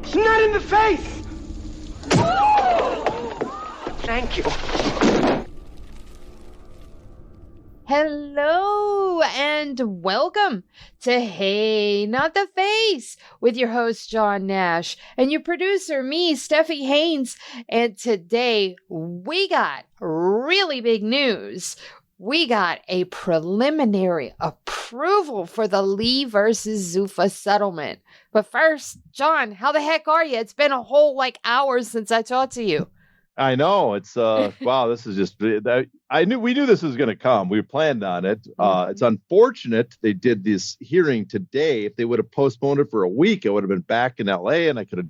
It's not in the face! Thank you. Hello and welcome to Hey, Not the Face with your host, John Nash, and your producer, me, Steffi Haynes. And today we got really big news. We got a preliminary approval for the LEAG versus Zuffa settlement. But first, John, how the heck are you? It's been a whole hours since I talked to you. I know it's wow. This is just we knew this was going to come. We planned on it. It's unfortunate they did this hearing today. If they would have postponed it for a week, I would have been back in LA and I could have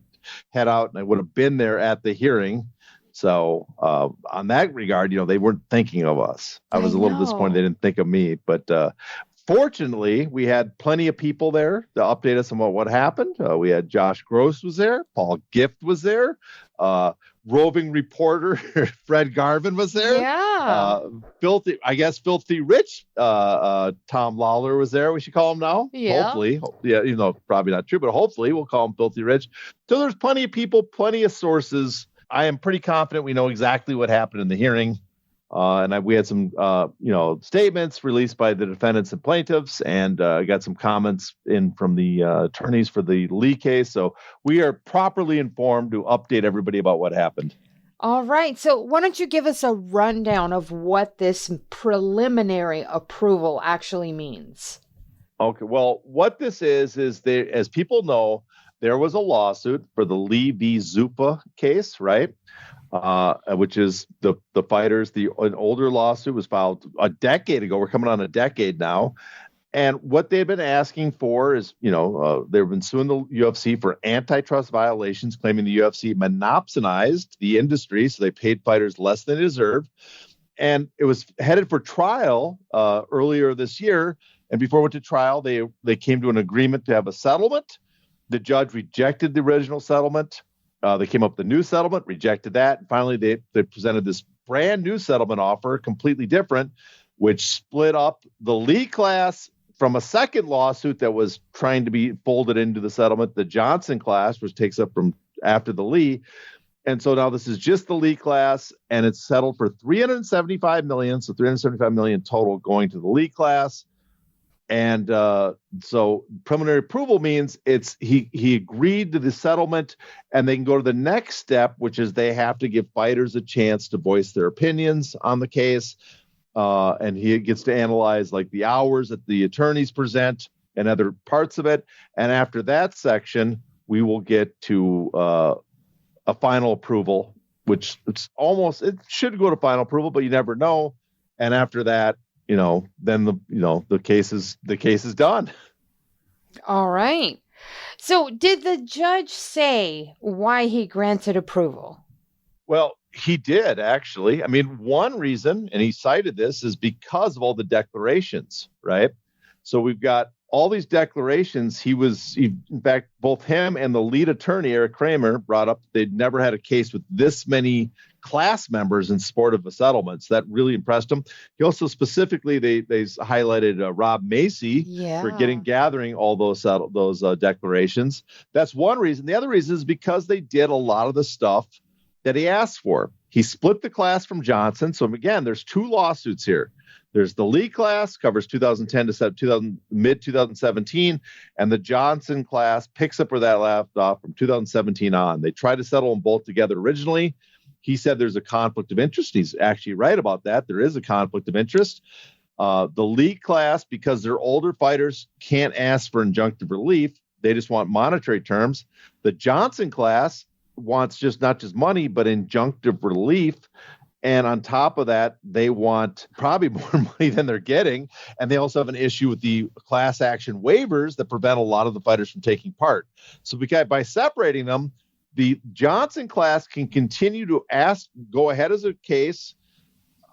head out and I would have been there at the hearing. So on that regard, they weren't thinking of us. I was a little disappointed they didn't think of me, but fortunately, we had plenty of people there to update us on what happened. We had Josh Gross was there, Paul Gift was there. Roving reporter Fred Garvin was there. Yeah. Filthy Rich Tom Lawler was there. We should call him now. Yeah. Hopefully. Yeah, probably not true, but hopefully we'll call him Filthy Rich. So there's plenty of people, plenty of sources. I am pretty confident we know exactly what happened in the hearing. We had some, statements released by the defendants and plaintiffs, and got some comments in from the attorneys for the LEAG case. So we are properly informed to update everybody about what happened. All right. So why don't you give us a rundown of what this preliminary approval actually means? Okay. Well, what this is as people know, there was a lawsuit for the LEAG v. Zuffa case, right? Which is the fighters. An older lawsuit was filed a decade ago. We're coming on a decade now. And what they've been asking for is, they've been suing the UFC for antitrust violations, claiming the UFC monopsonized the industry. So they paid fighters less than they deserved. And it was headed for trial earlier this year. And before it went to trial, they came to an agreement to have a settlement. The judge rejected the original settlement. They came up with a new settlement, rejected that. And finally, they presented this brand new settlement offer, completely different, which split up the LEAG class from a second lawsuit that was trying to be folded into the settlement, the Johnson class, which takes up from after the LEAG. And so now this is just the LEAG class, and it's settled for $375 million. So $375 million total going to the LEAG class. And so preliminary approval means he agreed to the settlement, and they can go to the next step, which is they have to give fighters a chance to voice their opinions on the case. And he gets to analyze the hours that the attorneys present and other parts of it. And after that section, we will get to a final approval, which it should go to final approval, but you never know. And after that, then the case is done. All right. So did the judge say why he granted approval? Well, he did, actually. I mean, one reason, and he cited this, is because of all the declarations, right? So we've got all these declarations. In fact, both him and the lead attorney, Eric Kramer, brought up they'd never had a case with this many class members in support of a settlement. So that really impressed him. He also specifically, they highlighted Rob Macy for gathering all those declarations. That's one reason. The other reason is because they did a lot of the stuff that he asked for. He split the class from Johnson. So again, there's two lawsuits here. There's the LEAG class, covers 2010 to mid-2017, and the Johnson class picks up where that left off from 2017 on. They tried to settle them both together originally. He said there's a conflict of interest. He's actually right about that. There is a conflict of interest. The LEAG class, because they're older fighters, can't ask for injunctive relief. They just want monetary terms. The Johnson class wants not just money, but injunctive relief. And on top of that, they want probably more money than they're getting. And they also have an issue with the class action waivers that prevent a lot of the fighters from taking part. So by separating them, the Johnson class can continue to go ahead as a case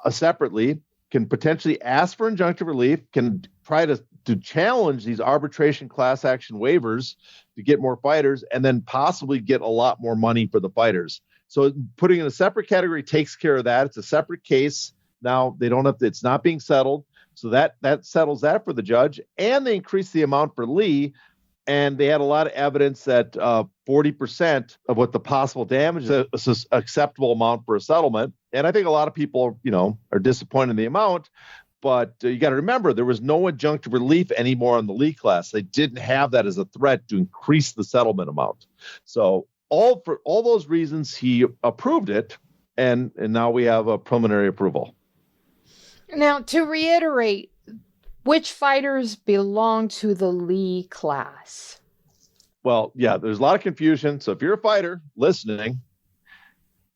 separately, can potentially ask for injunctive relief, can try to challenge these arbitration class action waivers to get more fighters, and then possibly get a lot more money for the fighters. So putting in a separate category takes care of that. It's a separate case. Now they don't have to, it's not being settled. So that settles that for the judge. And they increase the amount for LEAG. And they had a lot of evidence that 40% of what the possible damage is an acceptable amount for a settlement. And I think a lot of people, are disappointed in the amount. But you got to remember, there was no injunctive relief anymore on the LEAG class. They didn't have that as a threat to increase the settlement amount. So for all those reasons, he approved it. And now we have a preliminary approval. Now, to reiterate, which fighters belong to the LEAG class? Well, yeah, there's a lot of confusion. So if you're a fighter listening,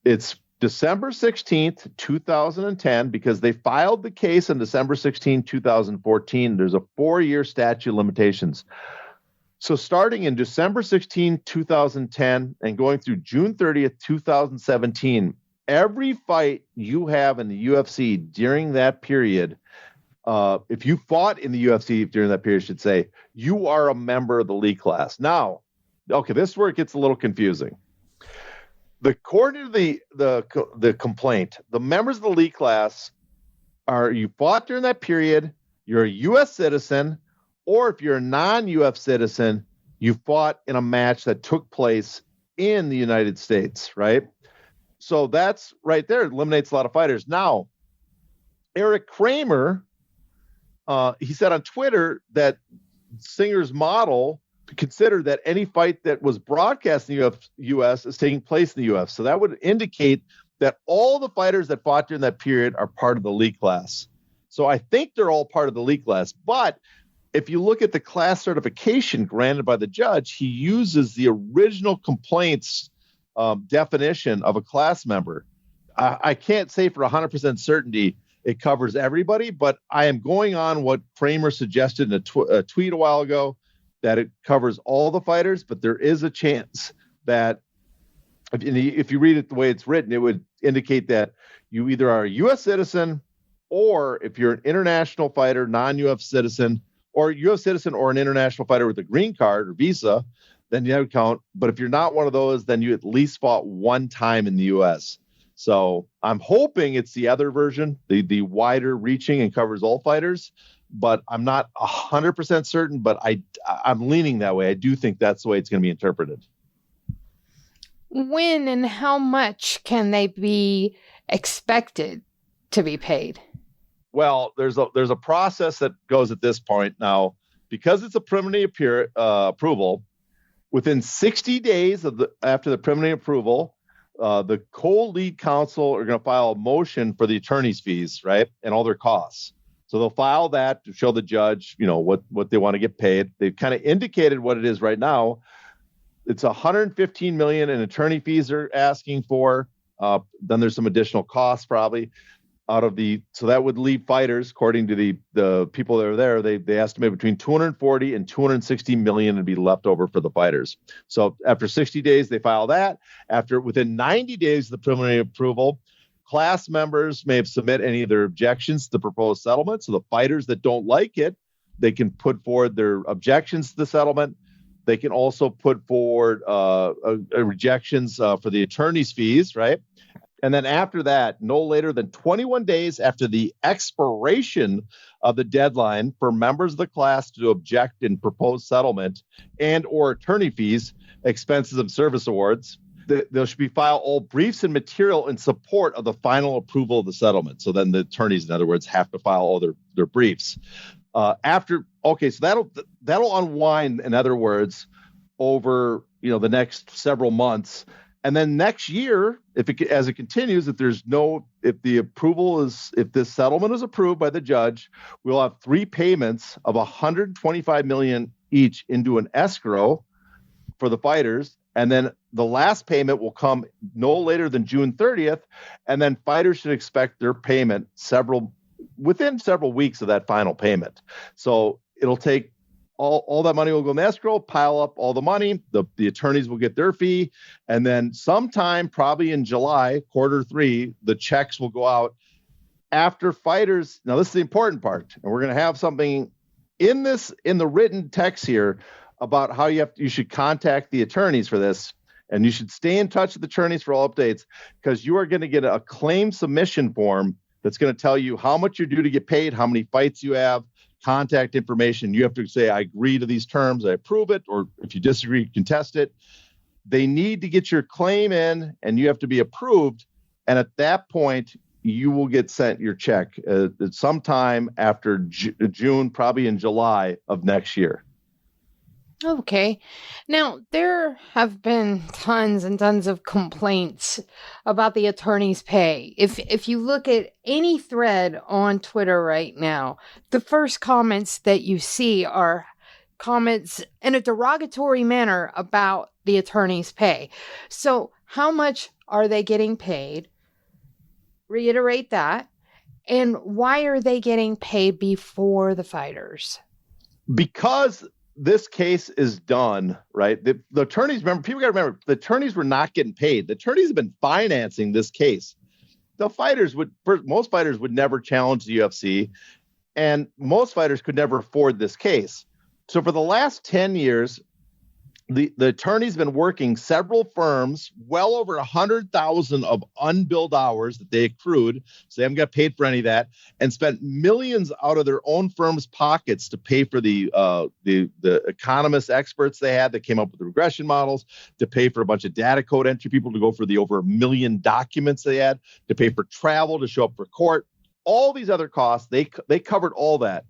it's December 16th, 2010, because they filed the case on December 16, 2014. There's a 4-year statute of limitations. So starting in December 16, 2010, and going through June 30th, 2017, every fight you have in the UFC during that period, if you fought in the UFC during that period, I should say, you are a member of the LEAG class. Now, okay, this is where it gets a little confusing. According to the complaint, the members of the LEAG class are you fought during that period, you're a U.S. citizen, or if you're a non-U.S. citizen, you fought in a match that took place in the United States, right? So that's right there. It eliminates a lot of fighters. Now, Eric Kramer, he said on Twitter that Singer's model consider that any fight that was broadcast in the U.S. is taking place in the U.S. So that would indicate that all the fighters that fought during that period are part of the LEAG class. So I think they're all part of the LEAG class. But if you look at the class certification granted by the judge, he uses the original complaints definition of a class member. I can't say for 100% certainty it covers everybody, but I am going on what Kramer suggested in a tweet a while ago, that it covers all the fighters, but there is a chance that if you read it the way it's written, it would indicate that you either are a U.S. citizen, or if you're an international fighter, non-U.S. citizen, or U.S. citizen or an international fighter with a green card or visa, then you would count. But if you're not one of those, then you at least fought one time in the U.S. So I'm hoping it's the other version, the wider reaching and covers all fighters. But I'm not 100% certain, but I'm leaning that way. I do think that's the way it's going to be interpreted. When and how much can they be expected to be paid? Well, there's a process that goes at this point now, because it's a preliminary approval. Within 60 days after the preliminary approval, the co-lead counsel are going to file a motion for the attorney's fees, right, and all their costs. So they'll file that to show the judge, what they want to get paid. They've kind of indicated what it is right now. It's $115 million in attorney fees they're asking for. Then there's some additional costs probably so that would leave fighters, according to the people that are there, they estimate between 240 and 260 million to be left over for the fighters. So after 60 days, they file that. Within 90 days of the preliminary approval, class members may have submit any of their objections to the proposed settlement. So the fighters that don't like it, they can put forward their objections to the settlement. They can also put forward rejections for the attorney's fees, right? And then after that, no later than 21 days after the expiration of the deadline for members of the class to object in proposed settlement and or attorney fees, expenses of service awards, there should be filed all briefs and material in support of the final approval of the settlement. So then the attorneys, in other words, have to file all their briefs. So that'll unwind, in other words, over the next several months. And then next year, as it continues, if this settlement is approved by the judge, we'll have 3 payments of $125 million each into an escrow for the fighters. And then the last payment will come no later than June 30th. And then fighters should expect their payment within several weeks of that final payment. So it'll take all that money will go in the escrow, pile up all the money. The attorneys will get their fee. And then sometime probably in July, Q3, the checks will go out after fighters. Now, this is the important part. And we're going to have something in the written text here about how you should contact the attorneys for this. And you should stay in touch with the attorneys for all updates, because you are going to get a claim submission form that's going to tell you how much you're due to get paid, how many fights you have, contact information. You have to say, I agree to these terms, I approve it, or if you disagree, contest it. They need to get your claim in, and you have to be approved. And at that point, you will get sent your check sometime after June, probably in July of next year. Okay. Now, there have been tons and tons of complaints about the attorney's pay. If you look at any thread on Twitter right now, the first comments that you see are comments in a derogatory manner about the attorney's pay. So, how much are they getting paid? Reiterate that. And why are they getting paid before the fighters? Because this case is done, right? The attorneys, people got to remember, the attorneys were not getting paid. The attorneys have been financing this case. Most fighters would never challenge the UFC, and most fighters could never afford this case. So for the last 10 years, the attorney's been working several firms, well over 100,000 of unbilled hours that they accrued, so they haven't got paid for any of that, and spent millions out of their own firm's pockets to pay for the economist experts they had that came up with the regression models, to pay for a bunch of data code entry people to go for the over 1 million documents they had, to pay for travel to show up for court, all these other costs. They covered all that.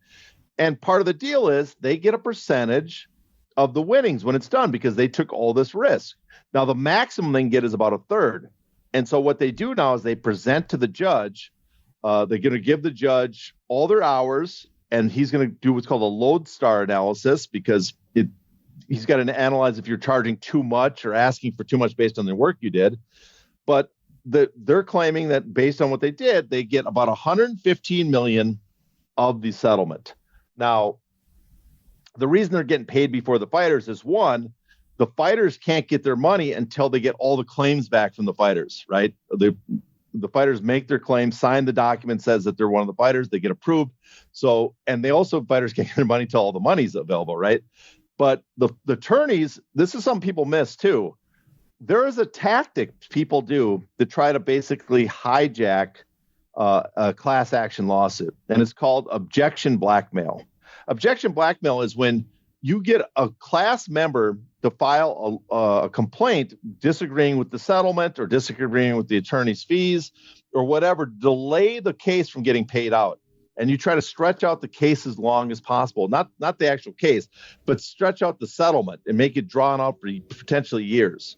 And part of the deal is they get a percentage of the winnings when it's done because they took all this risk. Now, the maximum they can get is about a third. And so what they do now is they present to the judge. They're going to give the judge all their hours, and he's going to do what's called a lodestar analysis because he's got to analyze if you're charging too much or asking for too much based on the work you did. But they're claiming that based on what they did, they get about $115 million of the settlement. Now, the reason they're getting paid before the fighters is, one, the fighters can't get their money until they get all the claims back from the fighters, right? The fighters make their claim, sign the document, says that they're one of the fighters, they get approved. So, and they also, fighters can't get their money till all the money's available, right? But the attorneys, this is something people miss too. There is a tactic people do to try to basically hijack a class action lawsuit, and it's called objection blackmail. Objection blackmail is when you get a class member to file a complaint disagreeing with the settlement or disagreeing with the attorney's fees or whatever, delay the case from getting paid out. And you try to stretch out the case as long as possible, not the actual case, but stretch out the settlement and make it drawn out for potentially years.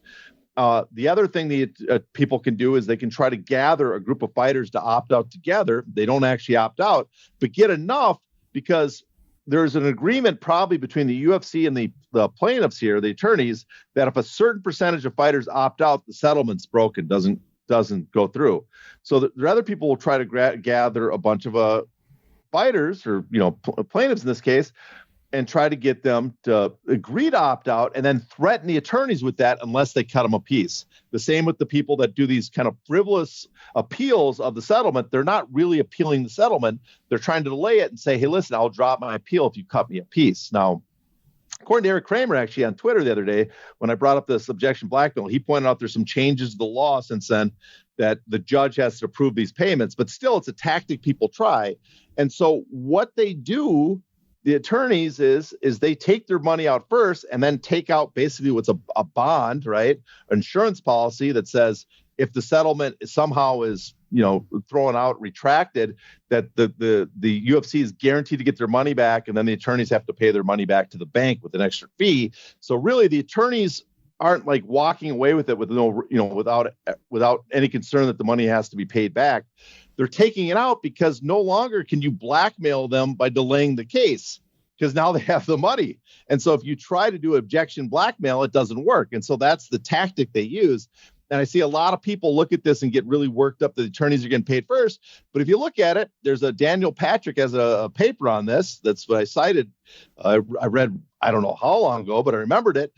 The other thing that people can do is they can try to gather a group of fighters to opt out together. They don't actually opt out, but get enough because there's an agreement probably between the UFC and the plaintiffs here, the attorneys, that if a certain percentage of fighters opt out, the settlement's broken, doesn't go through. So the other people will try to gather a bunch of fighters or plaintiffs in this case and try to get them to agree to opt out and then threaten the attorneys with that unless they cut them a piece. The same with the people that do these kind of frivolous appeals of the settlement. They're not really appealing the settlement. They're trying to delay it and say, hey, listen, I'll drop my appeal if you cut me a piece. Now, according to Eric Kramer, actually on Twitter the other day, when I brought up this objection blackmail, he pointed out there's some changes to the law since then that the judge has to approve these payments, but still it's a tactic people try. And so what they do, the attorneys, is they take their money out first and then take out basically what's a bond, right? An insurance policy that says if the settlement somehow is, thrown out, retracted, that the UFC is guaranteed to get their money back, and then the attorneys have to pay their money back to the bank with an extra fee. So really the attorneys aren't like walking away with it with without any concern that the money has to be paid back. They're taking it out because no longer can you blackmail them by delaying the case because now they have the money. And so if you try to do objection blackmail, it doesn't work. And so that's the tactic they use. And I see a lot of people look at this and get really worked up that the attorneys are getting paid first. But if you look at it, there's a Daniel Patrick has a paper on this. That's what I cited. I read, I don't know how long ago, but I remembered it.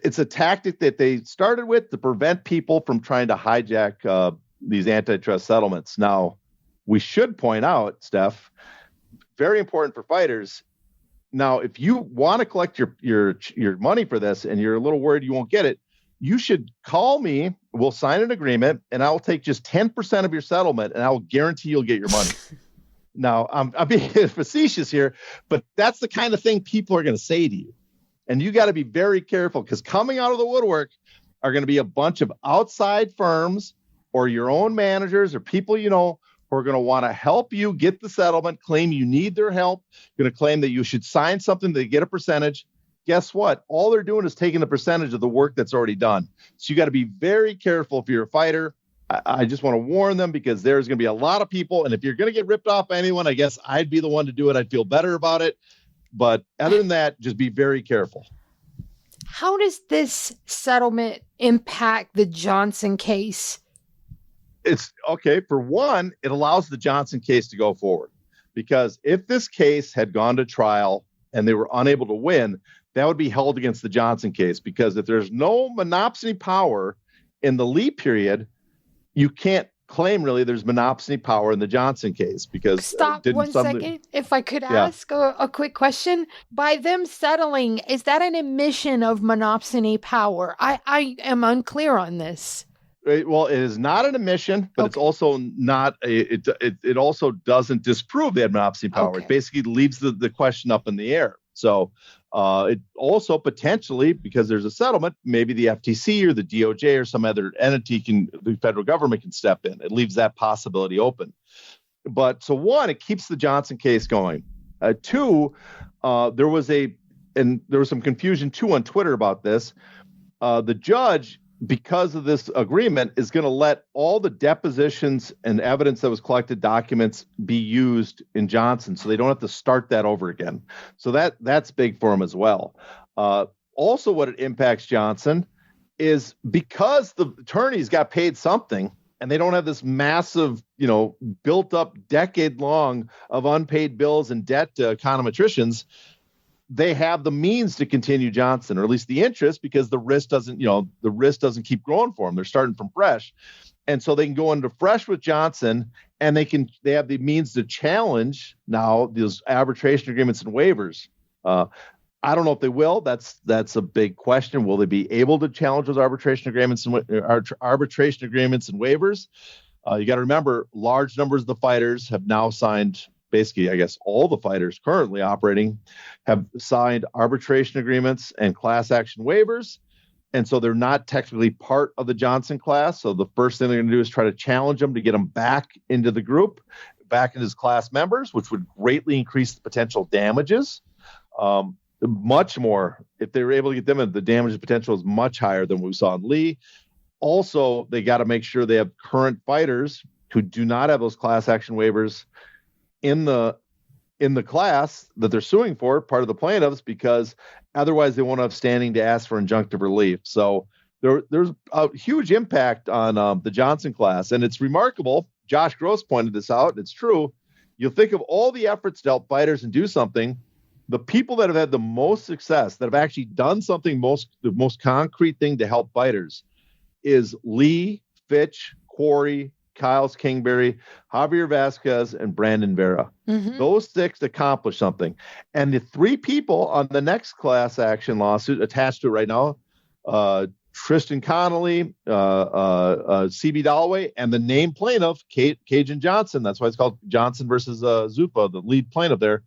It's a tactic that they started with to prevent people from trying to hijack these antitrust settlements. Now, we should point out, Steph, very important for fighters. Now, if you want to collect your money for this and you're a little worried you won't get it, you should call me. We'll sign an agreement and I'll take just 10% of your settlement and I'll guarantee you'll get your money. Now, I'm being facetious here, but that's the kind of thing people are going to say to you. And you got to be very careful, because coming out of the woodwork are going to be a bunch of outside firms or your own managers or people who are going to want to help you get the settlement, claim you need their help, going to claim that you should sign something to get a percentage. Guess what? All they're doing is taking a percentage of the work that's already done. So you got to be very careful if you're a fighter. I just want to warn them, because there's going to be a lot of people. And if you're going to get ripped off by anyone, I guess I'd be the one to do it. I'd feel better about it. But other than that, just be very careful. How does this settlement impact the Johnson case? It's okay. For one, it allows the Johnson case to go forward, because if this case had gone to trial and they were unable to win, that would be held against the Johnson case, because if there's no monopsony power in the Lee period, you can't claim really there's monopsony power in the Johnson case, because stop 1 second. If I could ask a quick question, by them settling, is that an admission of monopsony power? I am unclear on this. Well, it is not an admission, but it's also not it also doesn't disprove they had monopsony power. Okay. It basically leaves the question up in the air. So it also potentially, because there's a settlement, maybe the FTC or the DOJ or some other entity the federal government can step in. It leaves that possibility open. But so one, it keeps the Johnson case going. Two, there was some confusion too on Twitter about this. The judge, because of this agreement, is going to let all the depositions and evidence that was collected, documents, be used in Johnson, so they don't have to start that over again. So that's big for him as well. Also, what it impacts Johnson is, because the attorneys got paid something and they don't have this massive, built up decade long of unpaid bills and debt to econometricians, they have the means to continue Johnson, or at least the interest, because the risk doesn't keep growing for them. They're starting from fresh. And so they can go into fresh with Johnson, and they have the means to challenge now those arbitration agreements and waivers. I don't know if they will. That's a big question. Will they be able to challenge those arbitration agreements and waivers? You got to remember, large numbers of the fighters have now signed. Basically, I guess all the fighters currently operating have signed arbitration agreements and class action waivers. And so they're not technically part of the Johnson class. So the first thing they're going to do is try to challenge them to get them back into the group, back into as class members, which would greatly increase the potential damages. Much more. If they were able to get them in, the damage potential is much higher than what we saw in Lee. Also, they got to make sure they have current fighters who do not have those class action waivers in the class that they're suing for, part of the plaintiffs, because otherwise they won't have standing to ask for injunctive relief. So there's a huge impact on the Johnson class. And it's remarkable. Josh Gross pointed this out. And it's true. You'll think of all the efforts to help fighters and do something. The people that have had the most success, that have actually done something, the most concrete thing to help fighters, is Lee, Fitch, Quarry, Kyles Kingberry, Javier Vasquez, and Brandon Vera. Mm-hmm. Those six accomplished something. And the three people on the next class action lawsuit attached to it right now, Tristan Connolly, CB Dalloway, and the named plaintiff, Cajun Johnson. That's why it's called Johnson versus Zuffa, the lead plaintiff there.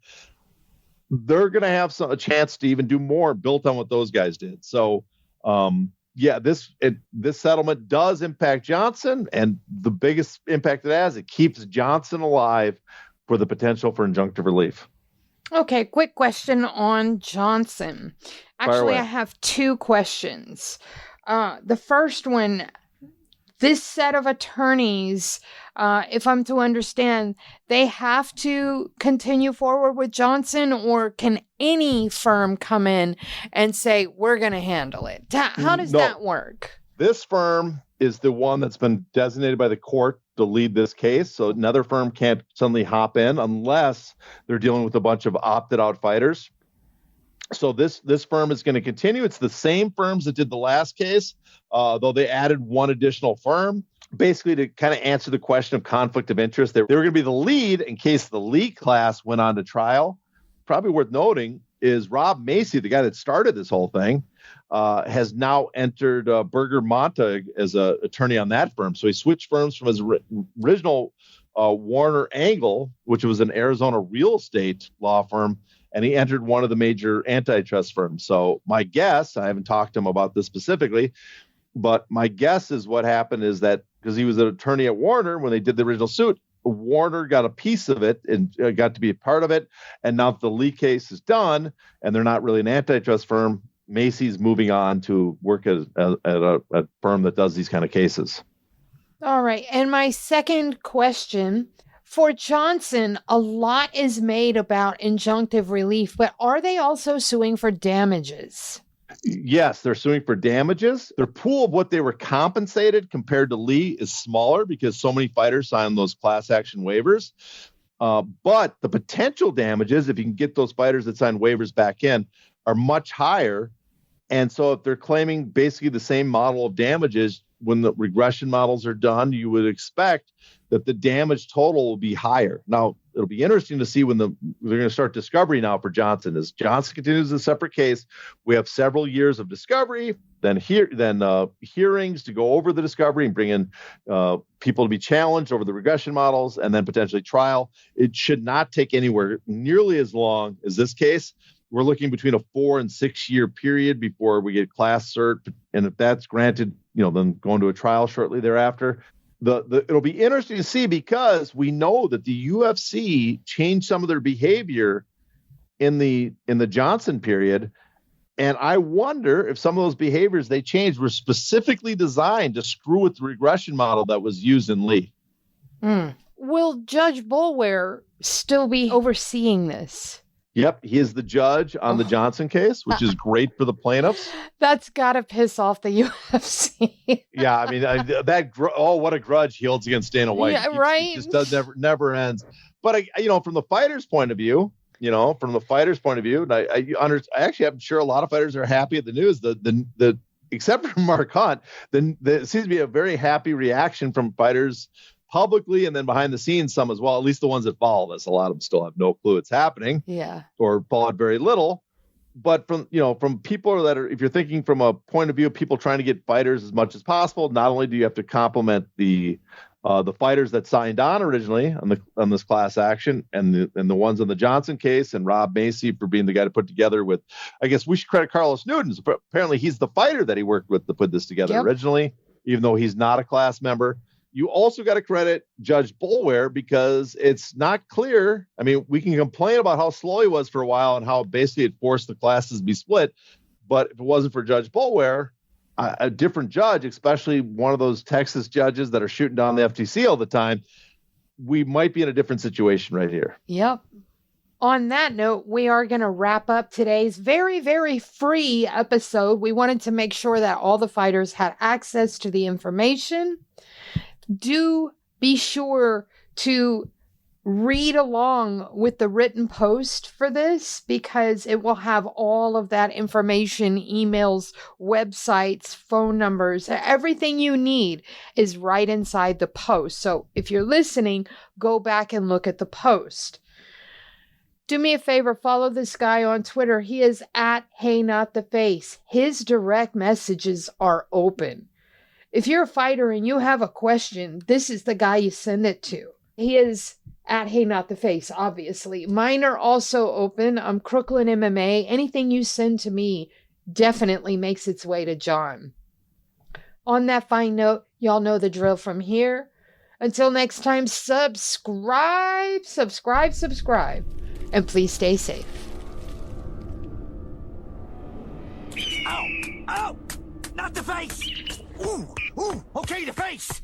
They're going to have a chance to even do more built on what those guys did. So, this settlement does impact Johnson, and the biggest impact it has, it keeps Johnson alive for the potential for injunctive relief. Okay, quick question on Johnson. Actually, I have two questions. The first one, this set of attorneys, if I'm to understand, they have to continue forward with Johnson, or can any firm come in and say, we're going to handle it? How does that work? This firm is the one that's been designated by the court to lead this case. So another firm can't suddenly hop in unless they're dealing with a bunch of opted out fighters. So this firm is going to continue. It's the same firms that did the last case, though they added one additional firm, basically to kind of answer the question of conflict of interest. They were going to be the lead in case the lead class went on to trial. Probably worth noting is Rob Macy, the guy that started this whole thing, has now entered Berger Montag as an attorney on that firm. So he switched firms from his original Warner Angle, which was an Arizona real estate law firm, and he entered one of the major antitrust firms. So my guess, I haven't talked to him about this specifically, but my guess is what happened is that because he was an attorney at Warner when they did the original suit, Warner got a piece of it and got to be a part of it. And now that the LEAG case is done and they're not really an antitrust firm, Macy's moving on to work at a firm that does these kind of cases. All right. And my second question, for Johnson, a lot is made about injunctive relief, but are they also suing for damages? Yes, they're suing for damages. Their pool of what they were compensated compared to Lee is smaller because so many fighters signed those class action waivers. But the potential damages, if you can get those fighters that signed waivers back in, are much higher. And so if they're claiming basically the same model of damages, when the regression models are done, you would expect that the damage total will be higher. Now, it'll be interesting to see when they're going to start discovery now for Johnson. As Johnson continues a separate case, we have several years of discovery, then hearings to go over the discovery and bring in people to be challenged over the regression models, and then potentially trial. It should not take anywhere nearly as long as this case. We're looking between a 4 and 6 year period before we get class cert. And if that's granted, then going to a trial shortly thereafter. It'll be interesting to see because we know that the UFC changed some of their behavior in the Johnson period. And I wonder if some of those behaviors they changed were specifically designed to screw with the regression model that was used in Lee. Will Judge Boulware still be overseeing this? Yep, he is the judge on the Johnson case, which is great for the plaintiffs. That's got to piss off the UFC. Yeah, I mean, what a grudge he holds against Dana White. Yeah, right. It just does never ends. But from the fighter's point of view, and I actually I'm sure a lot of fighters are happy at the news. The except for Mark Hunt, then there seems to be a very happy reaction from fighters publicly and then behind the scenes, some as well, at least the ones that follow this. A lot of them still have no clue it's happening. Yeah. Or follow it very little. But from people that are, if you're thinking from a point of view of people trying to get fighters as much as possible, not only do you have to compliment the fighters that signed on originally on this class action and the ones on the Johnson case and Rob Macy for being the guy to put together with, I guess we should credit Carlos Newton. Apparently he's the fighter that he worked with to put this together originally, even though he's not a class member. You also got to credit Judge Boulware because it's not clear. I mean, we can complain about how slow he was for a while and how basically it forced the classes to be split. But if it wasn't for Judge Boulware, a different judge, especially one of those Texas judges that are shooting down the FTC all the time, we might be in a different situation right here. Yep. On that note, we are going to wrap up today's very, very free episode. We wanted to make sure that all the fighters had access to the information. Do be sure to read along with the written post for this because it will have all of that information, emails, websites, phone numbers, everything you need is right inside the post. So if you're listening, go back and look at the post. Do me a favor, follow this guy on Twitter. He is at HeyNotTheFace. His direct messages are open. If you're a fighter and you have a question, this is the guy you send it to. He is at HeyNotTheFace, obviously. Mine are also open. I'm Crooklyn MMA. Anything you send to me definitely makes its way to John. On that fine note, y'all know the drill from here. Until next time, subscribe, and please stay safe. Ow! Ow! Not the face! Ooh! Okay, the face!